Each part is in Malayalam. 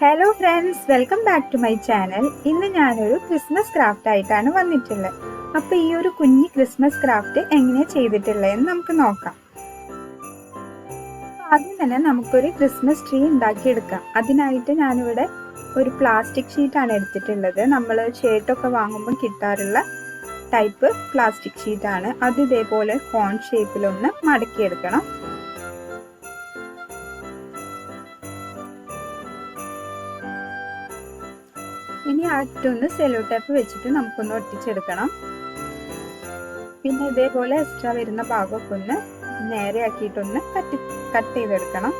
Hello friends, welcome back to my channel. ഇന്ന് ഞാനൊരു ക്രിസ്മസ് ക്രാഫ്റ്റ് ആയിട്ടാണ് വന്നിട്ടുള്ളത്. അപ്പോൾ ഈ ഒരു കുഞ്ഞി ക്രിസ്മസ് ക്രാഫ്റ്റ് എങ്ങനെയാണ് ചെയ്തിട്ടുള്ളതെന്ന് നമുക്ക് നോക്കാം. ആദ്യം തന്നെ നമുക്കൊരു ക്രിസ്മസ് ട്രീ ഉണ്ടാക്കിയെടുക്കാം. അതിനായിട്ട് ഞാനിവിടെ ഒരു പ്ലാസ്റ്റിക് ഷീറ്റാണ് എടുത്തിട്ടുള്ളത്. നമ്മൾ ഷർട്ടൊക്കെ വാങ്ങുമ്പോൾ കിട്ടാറുള്ള ടൈപ്പ് പ്ലാസ്റ്റിക് ഷീറ്റാണ്. അത് ഇതേപോലെ കോൺ ഷേപ്പിലൊന്ന് മടക്കിയെടുക്കണം. ഇനി അറ്റൊന്ന് സെല്ലോ ടേപ്പ് വെച്ചിട്ട് നമുക്കൊന്ന് ഒട്ടിച്ചെടുക്കണം. പിന്നെ ഇതേപോലെ എക്സ്ട്രാ വരുന്ന ഭാഗമൊക്കെ ഒന്ന് നേരെ ആക്കിയിട്ടൊന്ന് കട്ട് ചെയ്തെടുക്കണം.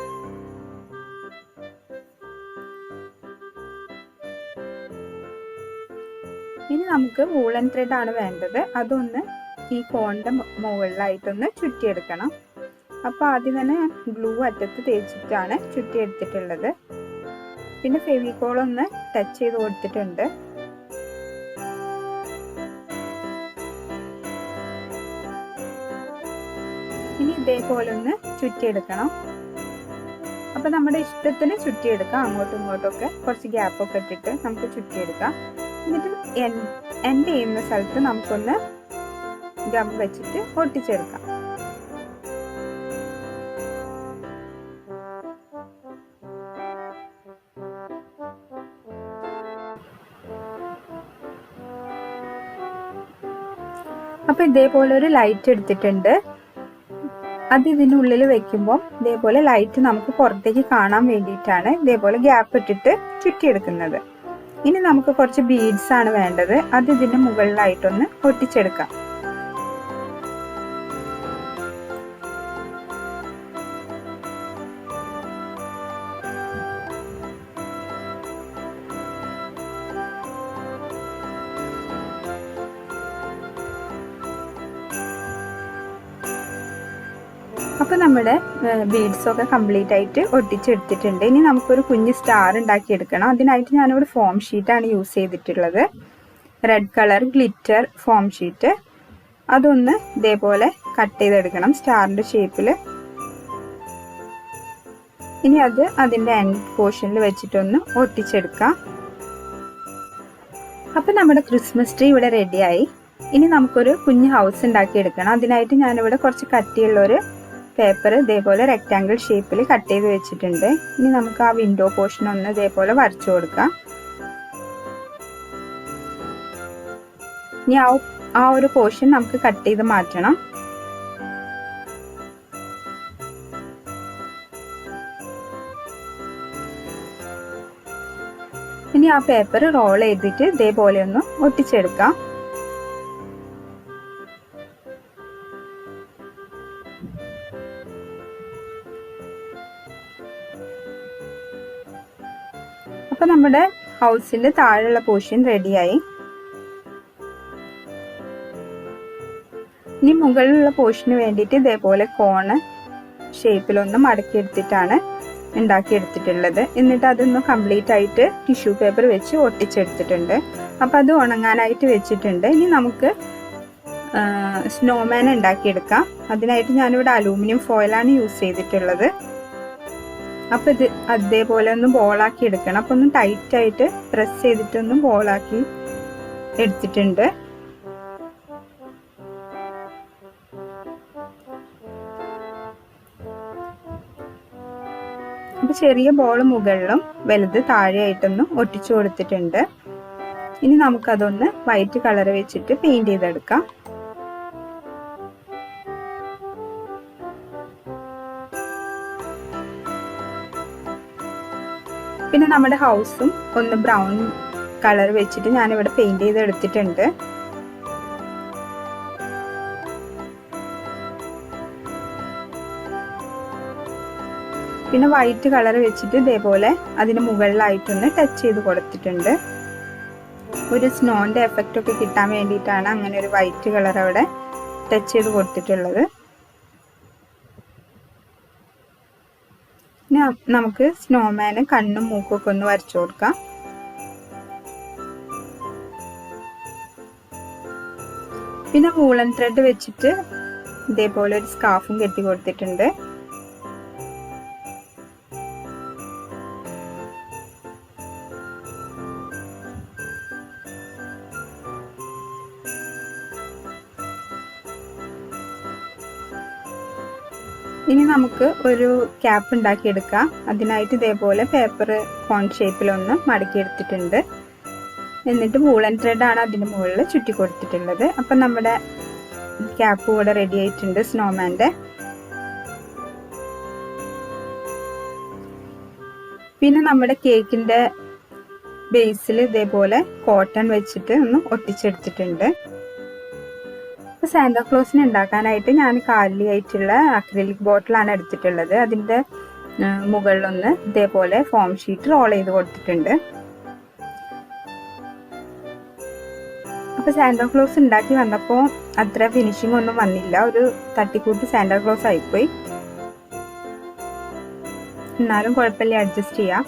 ഇനി നമുക്ക് വൂളൻ ത്രെഡ് ആണ് വേണ്ടത്. അതൊന്ന് ഈ കോണിന്റെ മുകളിലായിട്ടൊന്ന് ചുറ്റിയെടുക്കണം. അപ്പോൾ ആദ്യം തന്നെ ഗ്ലൂ അറ്റത്ത് തേച്ചിട്ടാണ് ചുറ്റിയെടുത്തിട്ടുള്ളത്. പിന്നെ ഫെവിക്കോൾ ഒന്ന് ടച്ച് ചെയ്ത് കൊടുത്തിട്ടുണ്ട്. ഇനി ഇതേപോലെ ഒന്ന് ചുറ്റിയെടുക്കണം. അപ്പൊ നമ്മുടെ ഇഷ്ടത്തിന് ചുറ്റിയെടുക്കാം. അങ്ങോട്ടും ഇങ്ങോട്ടും ഒക്കെ കുറച്ച് ഗ്യാപ്പൊക്കെ ഇട്ടിട്ട് നമുക്ക് ചുറ്റിയെടുക്കാം. എന്നിട്ട് എൻഡ് ചെയ്യുന്ന സ്ഥലത്ത് നമുക്കൊന്ന് ഗം വെച്ചിട്ട് ഒട്ടിച്ചെടുക്കാം. അപ്പോൾ ഇതേപോലെ ഒരു ലൈറ്റ് എടുത്തിട്ടുണ്ട്. അത് ഇതിനുള്ളിൽ വെക്കുമ്പോൾ ഇതേപോലെ ലൈറ്റ് നമുക്ക് പുറത്തേക്ക് കാണാൻ വേണ്ടിയിട്ടാണ് ഇതേപോലെ ഗ്യാപ്പ് ഇട്ടിട്ട് ചുറ്റിയെടുക്കുന്നത്. ഇനി നമുക്ക് കുറച്ച് ബീഡ്സ് ആണ് വേണ്ടത്. അത് ഇതിന്റെ മുകളിലായിട്ടൊന്ന് ഒട്ടിച്ചെടുക്കാം. അപ്പോൾ നമ്മുടെ ബീഡ്സ് ഒക്കെ കംപ്ലീറ്റ് ആയിട്ട് ഒട്ടിച്ചെടുത്തിട്ടുണ്ട്. ഇനി നമുക്കൊരു കുഞ്ഞ് സ്റ്റാർ ഉണ്ടാക്കിയെടുക്കണം. അതിനായിട്ട് ഞാനിവിടെ ഫോം ഷീറ്റാണ് യൂസ് ചെയ്തിട്ടുള്ളത്. Red colour glitter form sheet. അതൊന്ന് ഇതേപോലെ കട്ട് ചെയ്തെടുക്കണം സ്റ്റാറിൻ്റെ ഷേപ്പിൽ. ഇനി അത് അതിൻ്റെ എൻഡ് പോർഷനിൽ വെച്ചിട്ടൊന്ന് ഒട്ടിച്ചെടുക്കാം. അപ്പോൾ നമ്മുടെ ക്രിസ്മസ് ട്രീ ഇവിടെ റെഡിയായി. ഇനി നമുക്കൊരു കുഞ്ഞ് ഹൗസ് ഉണ്ടാക്കിയെടുക്കണം. അതിനായിട്ട് ഞാനിവിടെ കുറച്ച് കട്ടിയുള്ളൊരു പേപ്പർ ഇതേപോലെ റെക്റ്റാങ്കിൾ ഷേപ്പിൽ കട്ട് ചെയ്ത് വെച്ചിട്ടുണ്ട്. ഇനി നമുക്ക് ആ വിൻഡോ പോർഷൻ ഒന്ന് ഇതേപോലെ വരച്ചു കൊടുക്കാം. ഇനി ആ ഒരു പോർഷൻ നമുക്ക് കട്ട് ചെയ്ത് മാറ്റണം. ഇനി ആ പേപ്പർ റോൾ ചെയ്തിട്ട് ഇതേപോലെ ഒന്ന് ഒട്ടിച്ചെടുക്കാം. അപ്പോൾ നമ്മുടെ ഹൗസിന്റെ താഴെയുള്ള പോർഷൻ റെഡിയായി. ഇനി മുകളിലുള്ള പോർഷന് വേണ്ടിയിട്ട് ഇതേപോലെ കോണ് ഷേപ്പിലൊന്ന് മടക്കിയെടുത്തിട്ടാണ് ഉണ്ടാക്കിയെടുത്തിട്ടുള്ളത്. എന്നിട്ട് അതൊന്ന് കംപ്ലീറ്റ് ആയിട്ട് ടിഷ്യൂ പേപ്പർ വെച്ച് ഒട്ടിച്ചെടുത്തിട്ടുണ്ട്. അപ്പോൾ അത് ഉണങ്ങാനായിട്ട് വെച്ചിട്ടുണ്ട്. ഇനി നമുക്ക് സ്നോമാൻ ഉണ്ടാക്കിയെടുക്കാം. അതിനായിട്ട് ഞാനിവിടെ അലൂമിനിയം ഫോയിലാണ് യൂസ് ചെയ്തിട്ടുള്ളത്. അപ്പോൾ ഇത് അതേപോലെ ഒന്ന് ബോളാക്കി എടുക്കണം. അപ്പോൾ ഒന്ന് ടൈറ്റായിട്ട് പ്രസ് ചെയ്തിട്ടൊന്ന് ബോളാക്കി എടുത്തിട്ടുണ്ട്. അപ്പോൾ ചെറിയ ബോൾ മുകളിലും വലുത് താഴെയായിട്ടൊന്ന് ഒട്ടിച്ചു കൊടുത്തിട്ടുണ്ട്. ഇനി നമുക്കതൊന്ന് വൈറ്റ് കളർ വെച്ചിട്ട് പെയിന്റ് ചെയ്തെടുക്കാം. പിന്നെ നമ്മുടെ ഹൗസും ഒന്ന് ബ്രൗൺ കളർ വെച്ചിട്ട് ഞാനിവിടെ പെയിന്റ് ചെയ്ത് എടുത്തിട്ടുണ്ട്. പിന്നെ വൈറ്റ് കളർ വെച്ചിട്ട് ഇതേപോലെ അതിന് മുകളിലായിട്ടൊന്ന് ടച്ച് ചെയ്ത് കൊടുത്തിട്ടുണ്ട്. ഒരു സ്നോന്റെ എഫക്റ്റ് ഒക്കെ കിട്ടാൻ വേണ്ടിയിട്ടാണ് അങ്ങനെ ഒരു വൈറ്റ് കളർ അവിടെ ടച്ച് ചെയ്ത് കൊടുത്തിട്ടുള്ളത്. ഇനി നമുക്ക് സ്നോമാന് കണ്ണും മൂക്കൊക്കെ ഒന്ന് വരച്ചു കൊടുക്കാം. പിന്നെ വൂളൻ ത്രെഡ് വെച്ചിട്ട് ഇതേപോലെ ഒരു സ്കാർഫും കെട്ടി കൊടുത്തിട്ടുണ്ട്. ഇനി നമുക്ക് ഒരു ക്യാപ്പ് ഉണ്ടാക്കിയെടുക്കാം. അതിനായിട്ട് ഇതേപോലെ പേപ്പർ കോൺ ഷേപ്പിലൊന്ന് മടക്കിയെടുത്തിട്ടുണ്ട്. എന്നിട്ട് വൂളൻ ത്രെഡാണ് അതിന് മുകളിൽ ചുറ്റി കൊടുത്തിട്ടുള്ളത്. അപ്പം നമ്മുടെ ക്യാപ്പ് ഇവിടെ റെഡി ആയിട്ടുണ്ട് സ്നോമാൻ്റെ. പിന്നെ നമ്മുടെ കേക്കിൻ്റെ ബേസിൽ ഇതേപോലെ കോട്ടൺ വെച്ചിട്ട് ഒന്ന് ഒട്ടിച്ചെടുത്തിട്ടുണ്ട്. അപ്പോൾ സാന്താക്ലോസിന് ഉണ്ടാക്കാനായിട്ട് ഞാൻ കാലിയായിട്ടുള്ള അക്രിലിക് ബോട്ടിലാണ് എടുത്തിട്ടുള്ളത്. അതിൻ്റെ മുകളിലൊന്ന് ഇതേപോലെ ഫോം ഷീറ്റ് റോൾ ചെയ്ത് കൊടുത്തിട്ടുണ്ട്. അപ്പോൾ സാന്താക്ലോസ് ഉണ്ടാക്കി വന്നപ്പോൾ അത്ര ഫിനിഷിംഗ് ഒന്നും വന്നില്ല. ഒരു തട്ടിക്കൂട്ട് സാന്താക്ലോസ് ആയിപ്പോയി. എന്നാലും കുഴപ്പമില്ല, അഡ്ജസ്റ്റ് ചെയ്യാം.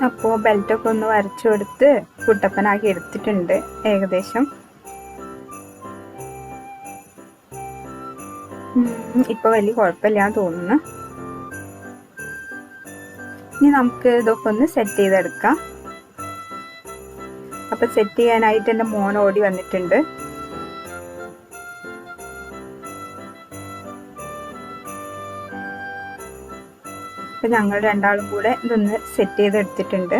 അപ്പോൾ ബെൽറ്റൊക്കെ ഒന്ന് വരച്ചു കൊടുത്ത് കുട്ടപ്പനാക്കി എടുത്തിട്ടുണ്ട് ഏകദേശം. ഇപ്പോൾ വലിയ കുഴപ്പമില്ലാന്ന് തോന്നുന്നു. ഇനി നമുക്ക് ഇതൊക്കെ ഒന്ന് സെറ്റ് ചെയ്തെടുക്കാം. അപ്പം സെറ്റ് ചെയ്യാനായിട്ട് എൻ്റെ മോൻ ഓടി വന്നിട്ടുണ്ട്. അപ്പം ഞങ്ങൾ രണ്ടാളും കൂടെ ഇതൊന്ന് സെറ്റ് ചെയ്തെടുത്തിട്ടുണ്ട്.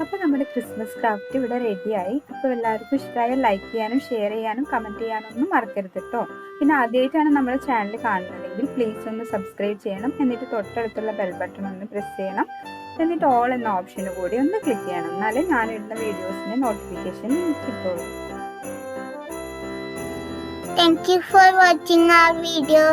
അപ്പോൾ നമ്മുടെ ക്രിസ്മസ് ക്രാഫ്റ്റ് ഇവിടെ റെഡിയായി. അപ്പോൾ എല്ലാവർക്കും ഇഷ്ടമായ ലൈക്ക് ചെയ്യാനും ഷെയർ ചെയ്യാനും കമൻറ്റ് ചെയ്യാനും ഒന്നും മറക്കരുത് കേട്ടോ. പിന്നെ ആദ്യമായിട്ടാണ് നമ്മുടെ ചാനൽ കാണുന്നതെങ്കിൽ പ്ലീസ് ഒന്ന് സബ്സ്ക്രൈബ് ചെയ്യണം. എന്നിട്ട് തൊട്ടടുത്തുള്ള ബെൽ ബട്ടൺ ഒന്ന് പ്രസ് ചെയ്യണം. എന്നിട്ട് ഓൾ എന്ന ഓപ്ഷന് കൂടി ഒന്ന് ക്ലിക്ക് ചെയ്യണം. എന്നാലേ ഞാനിടുന്ന വീഡിയോസിൻ്റെ നോട്ടിഫിക്കേഷൻ കിട്ടുള്ളൂ. Thank you for watching our video.